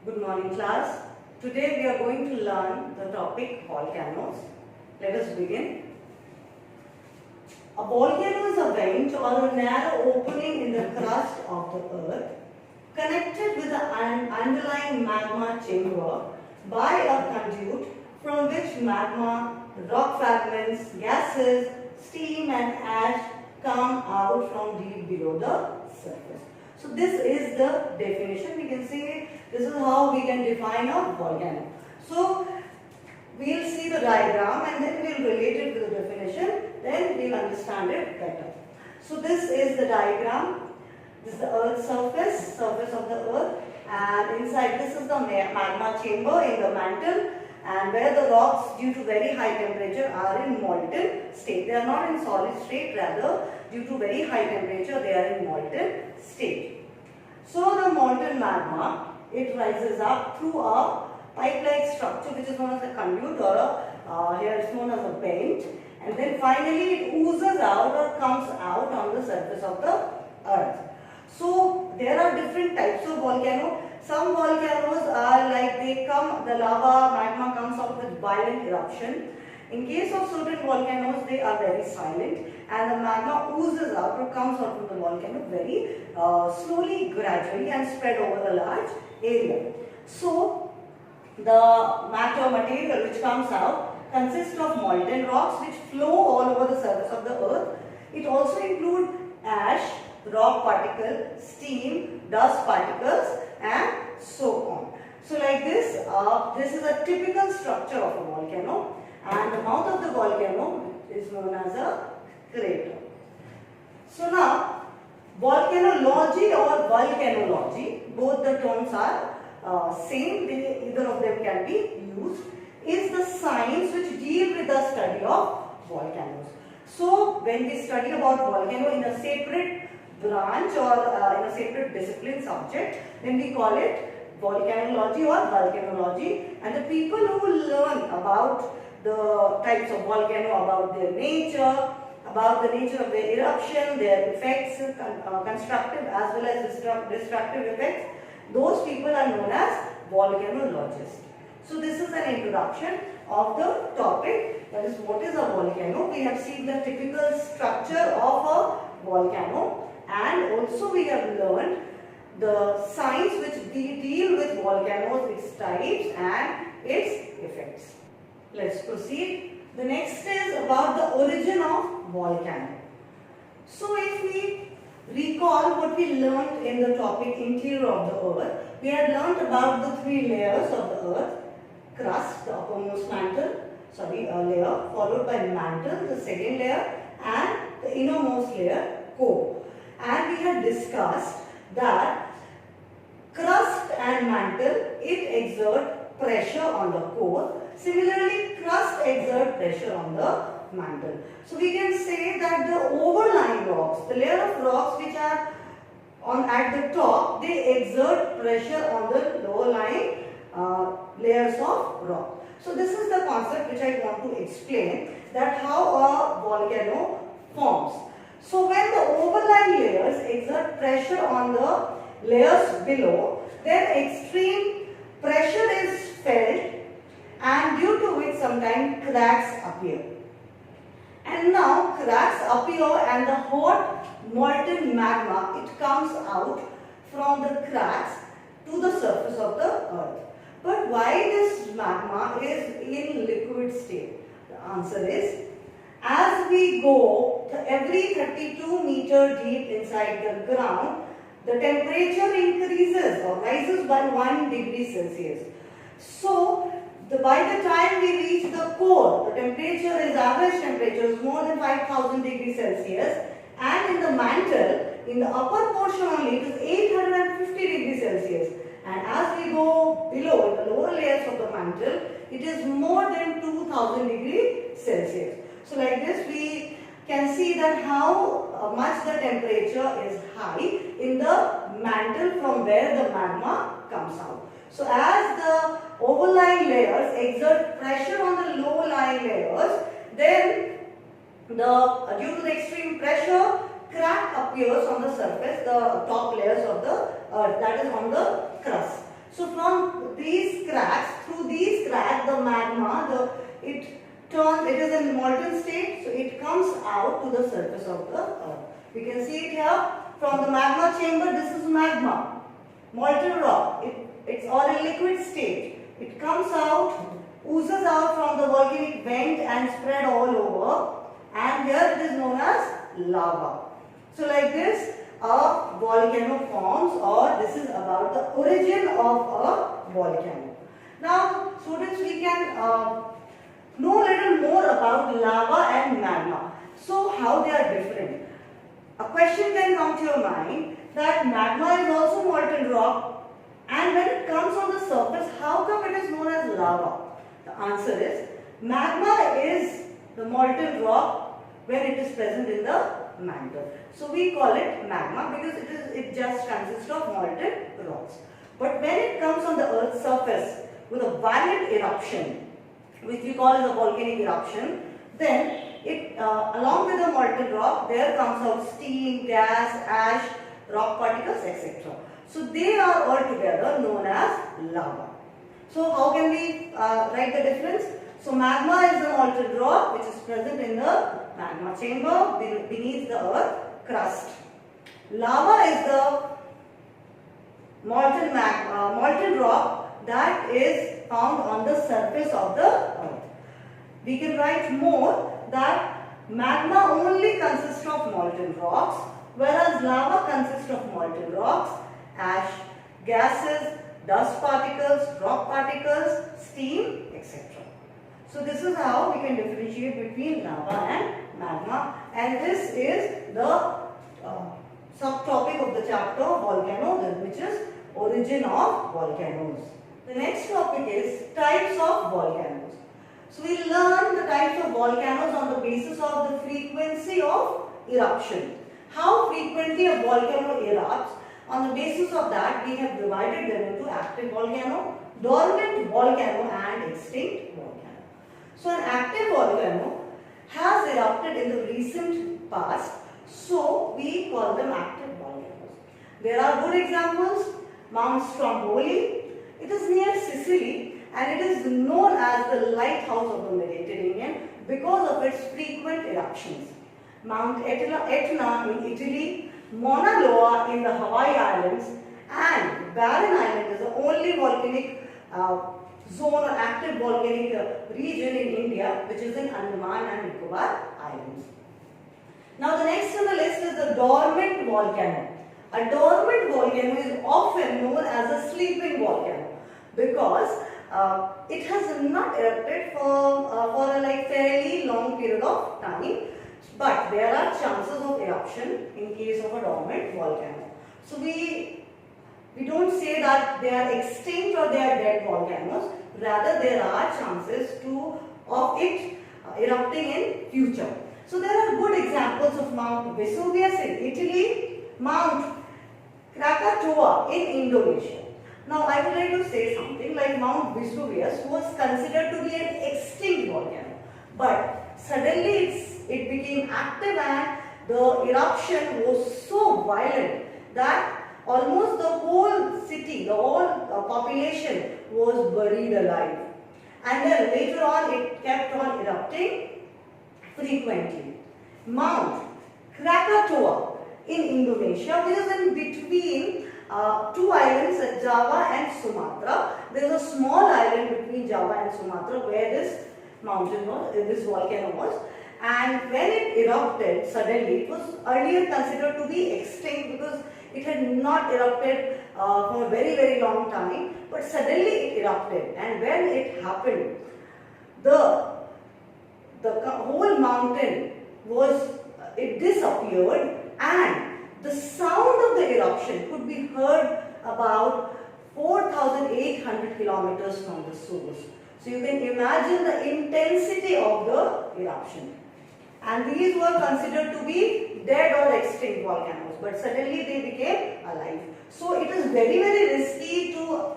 Good morning, class. Today we are going to learn the topic volcanoes. Let us begin. A volcano is a vent or a narrow opening in the crust of the earth connected with an underlying magma chamber by a conduit from which magma, rock fragments, gases, steam and ash come out from deep below the surface. So this is the definition. We can see this is how we can define a volcano. So we will see the diagram and then we will relate it to the definition. Then we will understand it better. So this is the diagram. This is the Earth's surface of the Earth, and inside this is the magma chamber in the mantle, and where the rocks due to very high temperature are in molten state. They are not in solid state, rather due to very high temperature they are in molten state. So the molten magma, it rises up through a pipe-like structure which is known as a conduit, or here it's known as a vent, and then finally it oozes out or comes out on the surface of the earth. So there are different types of volcano. Some volcanoes are like the lava magma comes out with violent eruption. In case of certain volcanoes, they are very silent and the magma oozes out or comes out from the volcano very slowly, gradually and spread over a large area. So the material which comes out consists of molten rocks which flow all over the surface of the earth. It also includes ash, rock particle, steam, dust particles and so on. So like this, this is a typical structure of a volcano, and the mouth of the volcano is known as a crater. So now, volcanology or volcanology, both the terms are same, either of them can be used, is the science which deals with the study of volcanoes. So when we study about volcano in a separate branch or in a separate discipline subject, then we call it volcanology or volcanology, and the people who learn about the types of volcano, about their nature, about the nature of their eruption, their effects, constructive as well as destructive effects, those people are known as volcanologists. So this is an introduction of the topic, that is what is a volcano. We have seen the typical structure of a volcano, and also we have learned the science which deal with volcanoes, its types and its effects. Let's proceed. The next is about the origin of volcano. So if we recall what we learned in the topic interior of the earth, we had learned about the three layers of the earth: crust, the uppermost layer, followed by mantle, the second layer, and the innermost layer, core. And we had discussed that crust and mantle, it exert pressure on the core. Similarly, crust exert pressure on the mantle. So we can say that the overlying rocks, the layer of rocks which are at the top, they exert pressure on the lower lying layers of rock. So this is the concept which I want to explain, that how a volcano forms. So when the overlying layers exert pressure on the layers below, then extreme pressure is felt, and due to which sometimes cracks appear. And now cracks appear and the hot molten magma, it comes out from the cracks to the surface of the earth. But why this magma is in liquid state? The answer is, as we go every 32 meter deep inside the ground, the temperature increases or rises by 1 degree Celsius. So by the time we reach the core, the temperature is average temperature is more than 5000 degrees Celsius, and in the mantle, in the upper portion only, it is 850 degrees Celsius. And as we go below, in the lower layers of the mantle, it is more than 2000 degrees Celsius. So like this, we can see that how much the temperature is high in the mantle from where the magma comes out. So as the overlying layers exert pressure on the lower lying layers, then due to the extreme pressure, crack appears on the surface, the top layers of the earth, that is on the crust. So from these cracks, through these cracks, the magma, it is in molten state, so it comes out to the surface of the earth. We can see it here from the magma chamber. This is magma, molten rock. It's all in liquid state. It comes out, oozes out from the volcanic vent and spread all over, and here it is known as lava. So like this, a volcano forms, or this is about the origin of a volcano. Now, students, we can know a little more about lava and magma. So, how they are different? A question can come to your mind that magma is also molten rock, and when it comes on the surface, how come it is known as lava? The answer is, magma is the molten rock when it is present in the mantle. So we call it magma because it just consists of molten rocks. But when it comes on the earth's surface with a violent eruption, which we call as a volcanic eruption, then it along with the molten rock, there comes out steam, gas, ash, rock particles, etc. So they are all together known as lava. So how can we write the difference? So magma is the molten rock which is present in the magma chamber beneath the earth crust. Lava is the molten rock that is found on the surface of the earth. We can write more that magma only consists of molten rocks, whereas lava consists of molten rocks, ash, gases, dust particles, rock particles, steam, etc. So this is how we can differentiate between lava and magma, and this is the subtopic of the chapter volcano, which is origin of volcanoes. The next topic is types of volcanoes. So we learn the types of volcanoes on the basis of the frequency of eruption. How frequently a volcano erupts, on the basis of that we have divided them into active volcano, dormant volcano and extinct volcano. So an active volcano has erupted in the recent past, so we call them active volcanoes. There are good examples. Mount Stromboli, it is near Sicily and it is known as the lighthouse of the Mediterranean because of its frequent eruptions. Mount Etna in Italy, Mauna Loa in the Hawaii Islands, and Barren Island is the only volcanic zone or active volcanic region in India, which is in Andaman and Nicobar Islands. Now the next on the list is the dormant volcano. A dormant volcano is often known as a sleeping volcano because it has not erupted for a fairly long period of time, but there are chances of eruption in case of a dormant volcano. So we don't say that they are extinct or they are dead volcanoes. Rather, there are chances of it erupting in future. So there are good examples of Mount Vesuvius in Italy, Mount Krakatoa in Indonesia. Now I would like to say something like Mount Vesuvius was considered to be an extinct volcano, but suddenly it became active and the eruption was so violent that almost the whole city, the whole population was buried alive. And then later on it kept on erupting frequently. Mount Krakatoa in Indonesia, which is in between two islands, Java and Sumatra. There is a small island between Java and Sumatra where this mountain was, this volcano was. And when it erupted suddenly, it was earlier considered to be extinct because it had not erupted for a very, very long time, but suddenly it erupted, and when it happened, the whole mountain it disappeared, and the sound of the eruption could be heard about 4,800 kilometers from the source. So you can imagine the intensity of the eruption. And these were considered to be dead or extinct volcanoes, but suddenly they became alive. So it is very, very risky to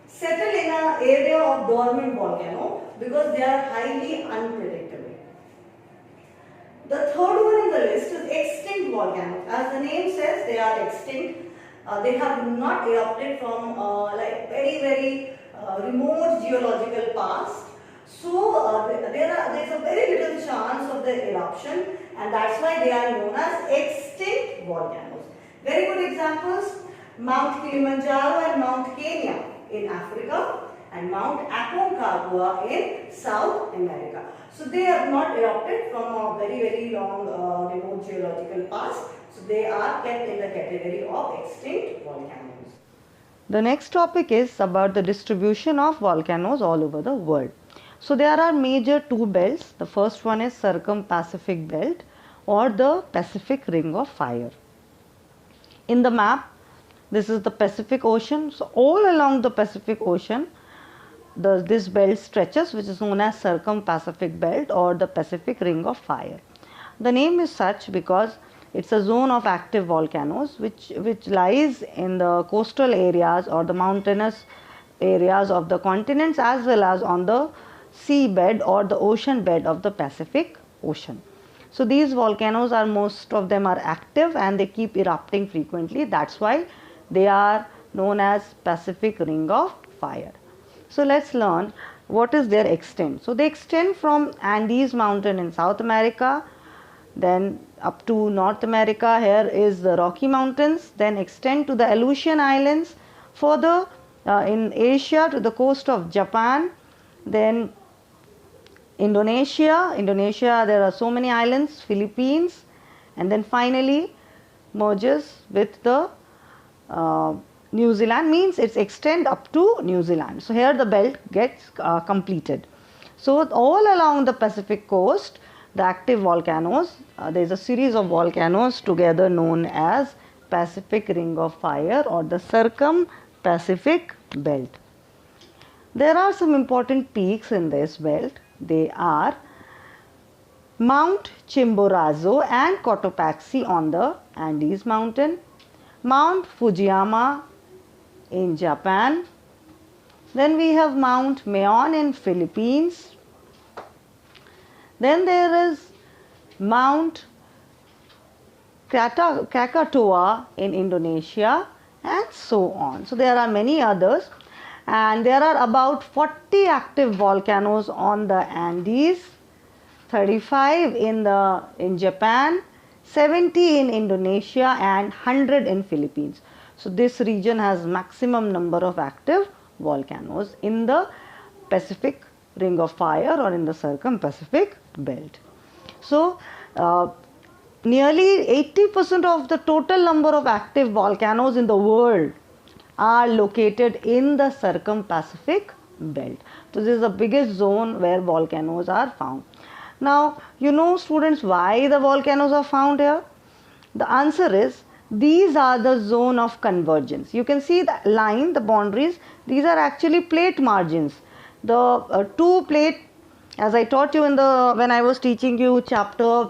settle in an area of dormant volcano because they are highly unpredictable. The third one in the list is extinct volcanoes. As the name says, they are extinct. They have not erupted from very, very remote geological past. So there is a very little chance of the eruption, and that's why they are known as extinct volcanoes. Very good examples: Mount Kilimanjaro and Mount Kenya in Africa, and Mount Aconcagua in South America. So they have not erupted from a very long remote geological past. So they are kept in the category of extinct volcanoes. The next topic is about the distribution of volcanoes all over the world. So there are major two belts. The first one is Circum-Pacific Belt or the Pacific Ring of Fire. In the map, this is the Pacific Ocean. So all along the Pacific Ocean, this belt stretches, which is known as Circum-Pacific Belt or the Pacific Ring of Fire. The name is such because it's a zone of active volcanoes which lies in the coastal areas or the mountainous areas of the continents, as well as on the seabed or the ocean bed of the Pacific Ocean. So these volcanoes are, most of them are active and they keep erupting frequently. That's why they are known as Pacific Ring of Fire. So let's learn what is their extent. So they extend from Andes mountain in South America, then up to North America. Here is the Rocky Mountains, then extend to the Aleutian Islands, further in Asia to the coast of Japan, then Indonesia, there are so many islands, Philippines, and then finally merges with the New Zealand, means it's extend up to New Zealand. So here the belt gets completed. So all along the Pacific coast, the active volcanoes, there is a series of volcanoes together known as Pacific Ring of Fire or the Circum-Pacific Belt. There are some important peaks in this belt. They are Mount Chimborazo and Cotopaxi on the Andes mountain, Mount Fujiyama in Japan, then we have Mount Mayon in Philippines, then there is Mount Krakatoa in Indonesia, and so on. So there are many others, and there are about 40 active volcanoes on the Andes, 35 in Japan, 70 in Indonesia, and 100 in Philippines. So this region has maximum number of active volcanoes in the Pacific Ring of Fire or in the Circum-Pacific Belt. So nearly 80% of the total number of active volcanoes in the world are located in the Circum-Pacific Belt. So this is the biggest zone where volcanoes are found. Now, you know, students, why the volcanoes are found here? The answer is, these are the zone of convergence. You can see the line, the boundaries, these are actually plate margins. The two plate, as I taught you when I was teaching you chapter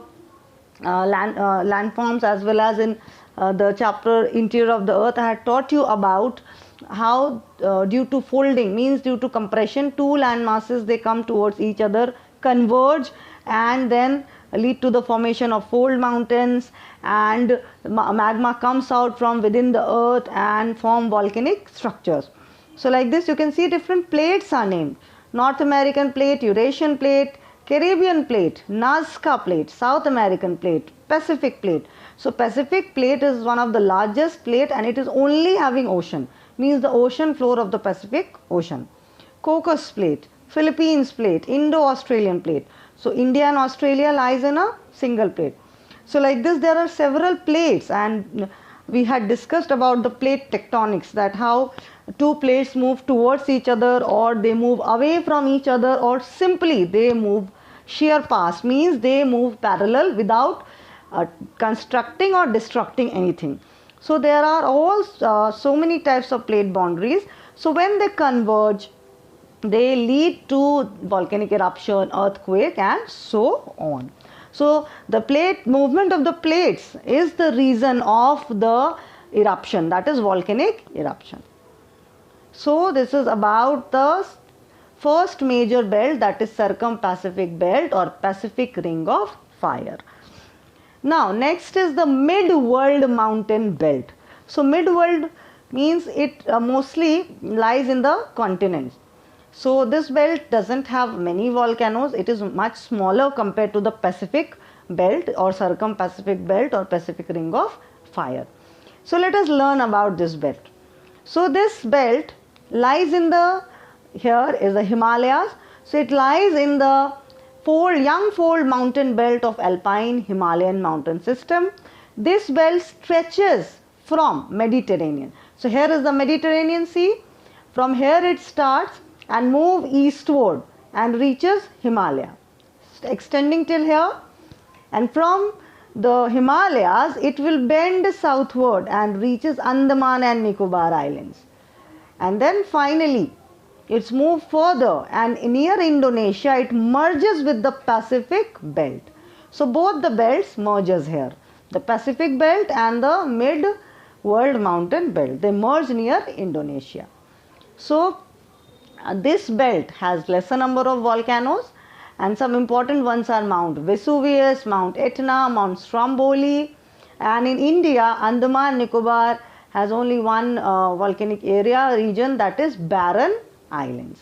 landforms, as well as in the chapter interior of the earth, I had taught you about how due to folding, means due to compression, two land masses, they come towards each other, converge, and then lead to the formation of fold mountains, and magma comes out from within the earth and form volcanic structures. So like this, you can see different plates are named: North American plate, Eurasian plate, Caribbean plate, Nazca plate, South American plate, Pacific plate. So Pacific plate is one of the largest plate, and it is only having ocean, means the ocean floor of the Pacific Ocean. Cocos plate, Philippines plate, Indo-Australian plate. So India and Australia lies in a single plate. So like this, there are several plates, and we had discussed about the plate tectonics, that how two plates move towards each other, or they move away from each other, or simply they move shear past, means they move parallel without constructing or destructing anything. So there are all so many types of plate boundaries. So when they converge, they lead to volcanic eruption, earthquake, and so on. So the plate movement of the plates is the reason of the eruption, that is volcanic eruption. So this is about the first major belt, that is Circum-Pacific Belt or Pacific Ring of Fire. Now next is the Mid-World Mountain Belt. So Mid-World means it mostly lies in the continents. So this belt doesn't have many volcanoes. It is much smaller compared to the Pacific belt or circum-Pacific belt or Pacific ring of fire. So let us learn about this belt. So this belt lies in the, here is the Himalayas. So it lies in the young fold mountain belt of alpine Himalayan mountain system. This belt stretches from Mediterranean. So here is the Mediterranean Sea. From here it starts and move eastward and reaches Himalaya, extending till here, and from the Himalayas it will bend southward and reaches Andaman and Nicobar Islands, and then finally it's moved further and near Indonesia it merges with the Pacific belt. So both the belts merges here, the Pacific belt and the mid world mountain belt, they merge near Indonesia. So this belt has lesser number of volcanoes, and some important ones are Mount Vesuvius, Mount Etna, Mount Stromboli, and in India Andaman Nicobar has only one volcanic area region, that is Barren Islands.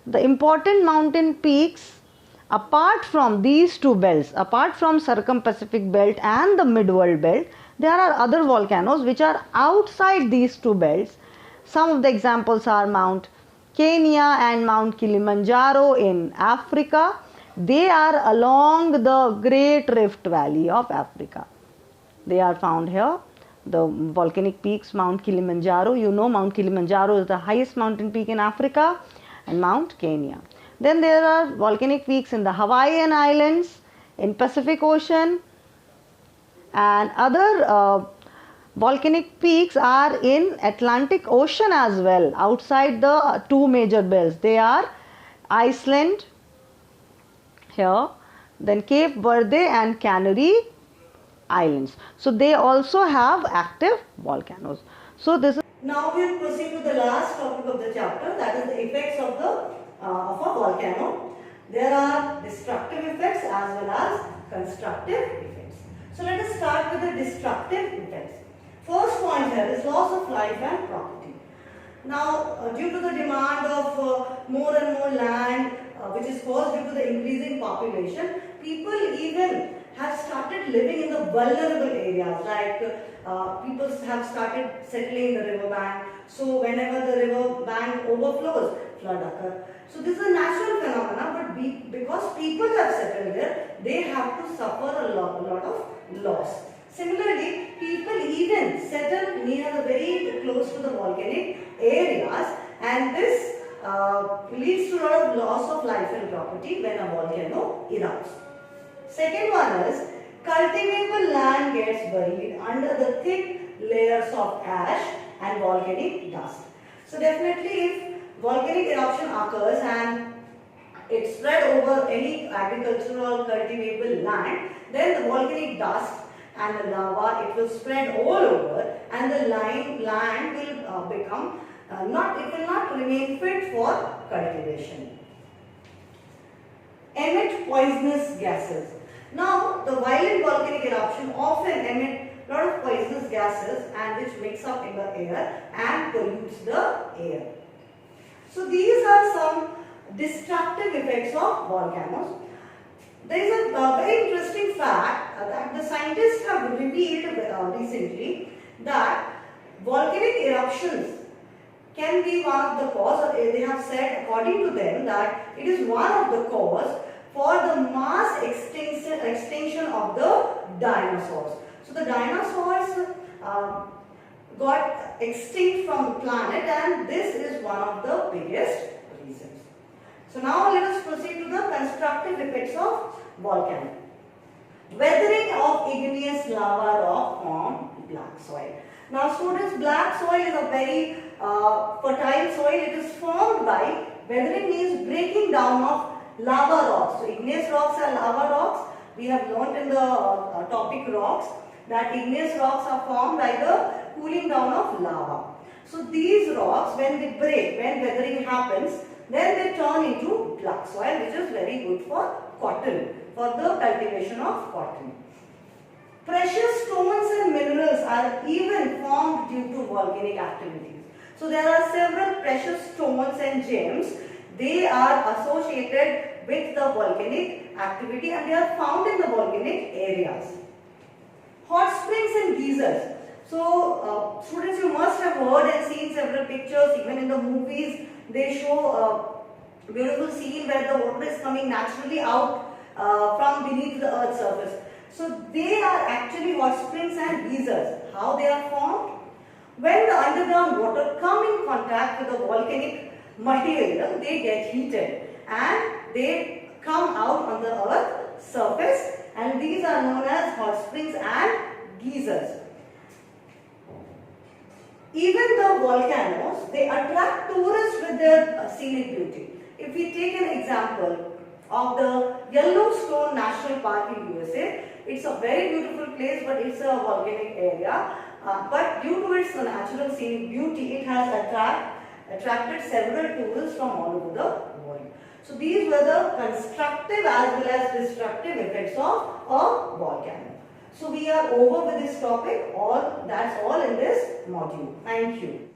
The important mountain peaks apart from these two belts, apart from circum-Pacific belt and the mid-world belt, there are other volcanoes which are outside these two belts. Some of the examples are Mount Kenya and Mount Kilimanjaro in Africa. They are along the Great Rift Valley of Africa. They are found here. The volcanic peaks, Mount Kilimanjaro, you know Mount Kilimanjaro is the highest mountain peak in Africa, and Mount Kenya. Then there are volcanic peaks in the Hawaiian Islands, in Pacific Ocean, and other volcanic peaks are in Atlantic Ocean as well, outside the two major belts. They are Iceland here, then Cape Verde and Canary Islands. So they also have active volcanoes. So this is. Now we will proceed to the last topic of the chapter, that is the effects of a volcano. There are destructive effects as well as constructive effects. So let us start with the destructive effects. First point here is loss of life and property. Now due to the demand of more and more land which is caused due to the increasing population, people even have started living in the vulnerable areas, like people have started settling in the river bank. So whenever the river bank overflows, flood occurs. So this is a natural phenomena, but because people have settled there, they have to suffer a lot of loss. Similarly, people even settle near the very close to the volcanic areas, and this leads to a lot of loss of life and property when a volcano erupts. Second one is cultivable land gets buried under the thick layers of ash and volcanic dust. So definitely if volcanic eruption occurs and it spread over any agricultural cultivable land, then the volcanic dust and the lava, it will spread all over, and the land will become it will not remain fit for cultivation. Emit poisonous gases. Now the violent volcanic eruption often emit a lot of poisonous gases and which mix up in the air and pollutes the air. So these are some destructive effects of volcanoes. There is a very interesting fact that the scientists have revealed recently, that volcanic eruptions can be one of the cause, or they have said according to them that it is one of the cause for the mass extinction of the dinosaurs. So the dinosaurs got extinct from the planet, and this is one of the biggest reasons. So now let us proceed to the constructive effects of volcano. Weathering of igneous lava rock on black soil. Now students, black soil is a very fertile soil. It is formed by, weathering means breaking down of lava rocks. So igneous rocks are lava rocks. We have learnt in the topic rocks that igneous rocks are formed by the cooling down of lava. So these rocks, when they break, when weathering happens, then they turn into black soil, which is very good for cotton, for the cultivation of cotton. Precious stones and minerals are even formed due to volcanic activities. So there are several precious stones and gems. They are associated with the volcanic activity and they are found in the volcanic areas. Hot springs and geysers. So students, you must have heard and seen several pictures. Even in the movies they show a beautiful scene where the water is coming naturally out from beneath the earth's surface. So they are actually hot springs and geysers. How they are formed? When the underground water come in contact with the volcanic material, they get heated and they come out on the earth's surface, and these are known as hot springs and geysers. Even the volcanoes, they attract tourists with their scenic beauty. If we take an example of the Yellowstone National Park in USA, it's a very beautiful place, but it's a volcanic area. But due to its natural scenic beauty, it has attracted several tourists from all over the world. So these were the constructive as well as destructive effects of a volcano. So we are over with this topic. That's all in this module. Thank you.